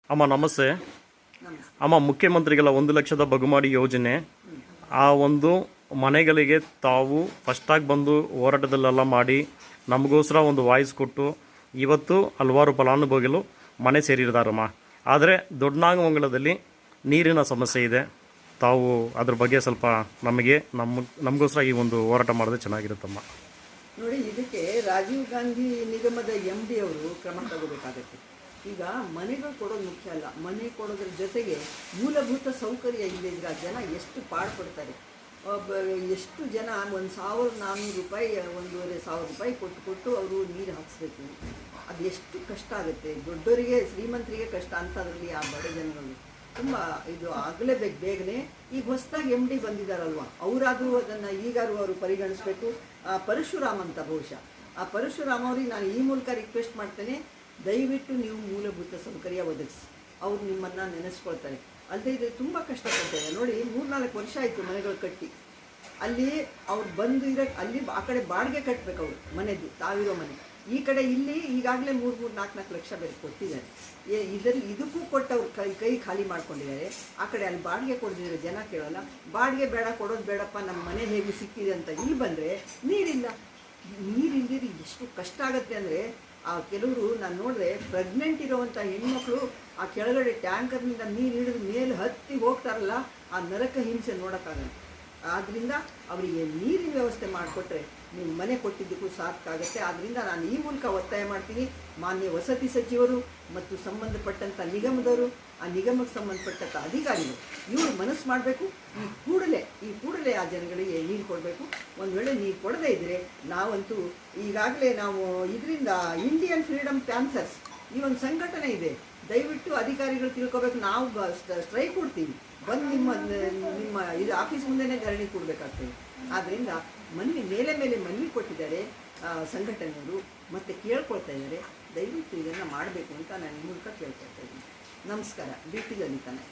ಅಮ್ಮ ನಮಸ್ತೆ. ಅಮ್ಮ, ಮುಖ್ಯಮಂತ್ರಿಗಳ 1,00,000 ಬಗುಮಾಡಿ ಯೋಜನೆ, ಆ ಒಂದು ಮನೆಗಳಿಗೆ ತಾವು ಫಸ್ಟಾಗಿ ಬಂದು ಹೋರಾಟದಲ್ಲೆಲ್ಲ ಮಾಡಿ ನಮಗೋಸ್ಕರ ಒಂದು ವಾಯ್ಸ್ ಕೊಟ್ಟು ಇವತ್ತು ಹಲವಾರು ಫಲಾನುಭವಿಗಳು ಮನೆ ಸೇರಿರ್ತಾರಮ್ಮ. ಆದರೆ ದೊಡ್ಡನಾಗಮಂಗಲದಲ್ಲಿ ನೀರಿನ ಸಮಸ್ಯೆ ಇದೆ. ತಾವು ಅದ್ರ ಬಗ್ಗೆ ಸ್ವಲ್ಪ ನಮಗೋಸ್ಕರ ಈ ಒಂದು ಹೋರಾಟ ಮಾಡಿದ್ರೆ ಚೆನ್ನಾಗಿರುತ್ತಮ್ಮ. ನೋಡಿ, ಇದಕ್ಕೆ ರಾಜೀವ್ ಗಾಂಧಿ ನಿಗಮದ MD ಅವರು ಕ್ರಮ ತಗೋಬೇಕಾಗತ್ತೆ. ಈಗ ಮನೆಗಳು ಕೊಡೋದು ಮುಖ್ಯ ಅಲ್ಲ, ಮನೆ ಕೊಡೋದ್ರ ಜೊತೆಗೆ ಮೂಲಭೂತ ಸೌಕರ್ಯ ಇಲ್ಲದಿದ್ರೆ ಜನ ಎಷ್ಟು ಪಾಡ್ಪಡ್ತಾರೆ. ಎಷ್ಟು ಜನ 1,400 ರೂಪಾಯಿ 1,500 ರೂಪಾಯಿ ಕೊಟ್ಟು ಅವರು ನೀರು ಹಾಕಿಸ್ಬೇಕು. ಅದು ಎಷ್ಟು ಕಷ್ಟ ಆಗುತ್ತೆ. ದೊಡ್ಡವರಿಗೆ ಶ್ರೀಮಂತರಿಗೆ ಕಷ್ಟ ಅಂತ, ಅದರಲ್ಲಿ ಆ ಬಡ ಜನಗಳು ತುಂಬ ಇದು ಆಗಲೇಬೇಕು ಬೇಗನೆ. ಈಗ ಹೊಸದಾಗಿ MD ಬಂದಿದ್ದಾರಲ್ವ, ಅವರಾದರೂ ಅದನ್ನು ಈಗಾದರೂ ಅವರು ಪರಿಗಣಿಸಬೇಕು. ಪರಶುರಾಮ್ ಅಂತ, ಬಹುಶಃ ಆ ಪರಶುರಾಮ್ ಅವ್ರಿಗೆ ನಾನು ಈ ಮೂಲಕ ರಿಕ್ವೆಸ್ಟ್ ಮಾಡ್ತೇನೆ, ದಯವಿಟ್ಟು ನೀವು ಮೂಲಭೂತ ಸೌಕರ್ಯ ಒದಗಿಸಿ. ಅವ್ರು ನಿಮ್ಮನ್ನು ನೆನೆಸ್ಕೊಳ್ತಾರೆ. ಅಲ್ಲದೆ ಇದು ತುಂಬ ಕಷ್ಟಪಡ್ತಾರೆ. ನೋಡಿ, 3-4 ವರ್ಷ ಆಯಿತು ಮನೆಗಳು ಕಟ್ಟಿ. ಅಲ್ಲಿ ಅವ್ರು ಬಂದು ಇರೋಕ್ಕೆ ಅಲ್ಲಿ ಆ ಕಡೆ ಬಾಡಿಗೆ ಕಟ್ಟಬೇಕು ಅವರು ಮನೆದು, ತಾವಿರೋ ಮನೆ. ಈ ಕಡೆ ಇಲ್ಲಿ ಈಗಾಗಲೇ 3-4 ಲಕ್ಷ ಬೇರೆ ಕೊಟ್ಟಿದ್ದಾರೆ. ಇದಕ್ಕೂ ಕೊಟ್ಟವ್ರು ಕೈ ಖಾಲಿ ಮಾಡ್ಕೊಂಡಿದ್ದಾರೆ. ಆ ಕಡೆ ಅಲ್ಲಿ ಬಾಡಿಗೆ ಕೊಡ್ತಿದ್ದಾರೆ, ಜನ ಕೇಳೋಲ್ಲ. ಬಾಡಿಗೆ ಬೇಡ, ಕೊಡೋದು ಬೇಡಪ್ಪ, ನಮ್ಮ ಮನೆ ಹೇಗೆ ಸಿಕ್ಕಿದೆ ಅಂತ ಇಲ್ಲಿ ಬಂದರೆ ನೀರಿಲ್ಲ. ನೀರಿಲ್ಲದಿರಿ ಎಷ್ಟು ಕಷ್ಟ ಆಗುತ್ತೆ ಅಂದರೆ, ಆ ಕೆಲವರು ನಾನು ನೋಡಿದ್ರೆ ಪ್ರೆಗ್ನೆಂಟ್ ಇರೋವಂಥ ಹೆಣ್ಮಕ್ಳು ಆ ಕೆಳಗಡೆ ಟ್ಯಾಂಕರ್ನಿಂದ ನೀರು ಹಿಡಿದು ಮೇಲೆ ಹತ್ತಿ ಹೋಗ್ತಾರಲ್ಲ, ಆ ನರಕ ಹಿಂಸೆ ನೋಡೋಕ್ಕಾಗಲ್ಲ. ಆದ್ದರಿಂದ ಅವರಿಗೆ ನೀರಿನ ವ್ಯವಸ್ಥೆ ಮಾಡಿಕೊಟ್ರೆ ನೀವು ಮನೆ ಕೊಟ್ಟಿದ್ದಕ್ಕೂ ಸಾಕಾಗುತ್ತೆ. ಆದ್ದರಿಂದ ನಾನು ಈ ಮೂಲಕ ಒತ್ತಾಯ ಮಾಡ್ತೀನಿ, ಮಾನ್ಯ ವಸತಿ ಸಚಿವರು ಮತ್ತು ಸಂಬಂಧಪಟ್ಟಂಥ ನಿಗಮದವರು, ಆ ನಿಗಮಕ್ಕೆ ಸಂಬಂಧಪಟ್ಟಂಥ ಅಧಿಕಾರಿಗಳು, ಇವರು ಮನಸ್ಸು ಮಾಡಬೇಕು. ಈ ಕೂಡಲೇ ಆ ಜನಗಳಿಗೆ ನೀರು ಕೊಡಬೇಕು. ಒಂದು ವೇಳೆ ನೀರು ಕೊಡದೇ ಇದ್ದರೆ ನಾವಂತೂ ಈಗಾಗಲೇ ನಾವು ಇದರಿಂದ ಇಂಡಿಯನ್ ಫ್ರೀಡಮ್ ಪ್ಯಾಂಥರ್ಸ್ ಈ ಒಂದು ಸಂಘಟನೆ ಇದೆ, ದಯವಿಟ್ಟು ಅಧಿಕಾರಿಗಳು ತಿಳ್ಕೊಬೇಕು. ನಾವು ಸ್ಟ್ರೈಕ್ ಕೊಡ್ತೀವಿ, ಬಂದು ನಿಮ್ಮ ಇದು ಆಫೀಸ್ ಮುಂದೆನೇ ಧರಣಿ ಕೊಡಬೇಕಾಗ್ತದೆ. ಆದ್ದರಿಂದ ಮೇಲೆ ಮನವಿ ಕೊಟ್ಟಿದ್ದಾರೆ ಸಂಘಟನೆಯವರು, ಮತ್ತು ಕೇಳ್ಕೊಳ್ತಾ ಇದ್ದಾರೆ. ದಯವಿಟ್ಟು ಇದನ್ನು ಮಾಡಬೇಕು ಅಂತ ನಾನು ಈ ಮೂಲಕ ಕೇಳ್ಕೊಳ್ತಾ ಇದ್ದೀನಿ. ನಮಸ್ಕಾರ. ಡ್ಯೂಟಿಯಲ್ಲಿ ತಾನೆ.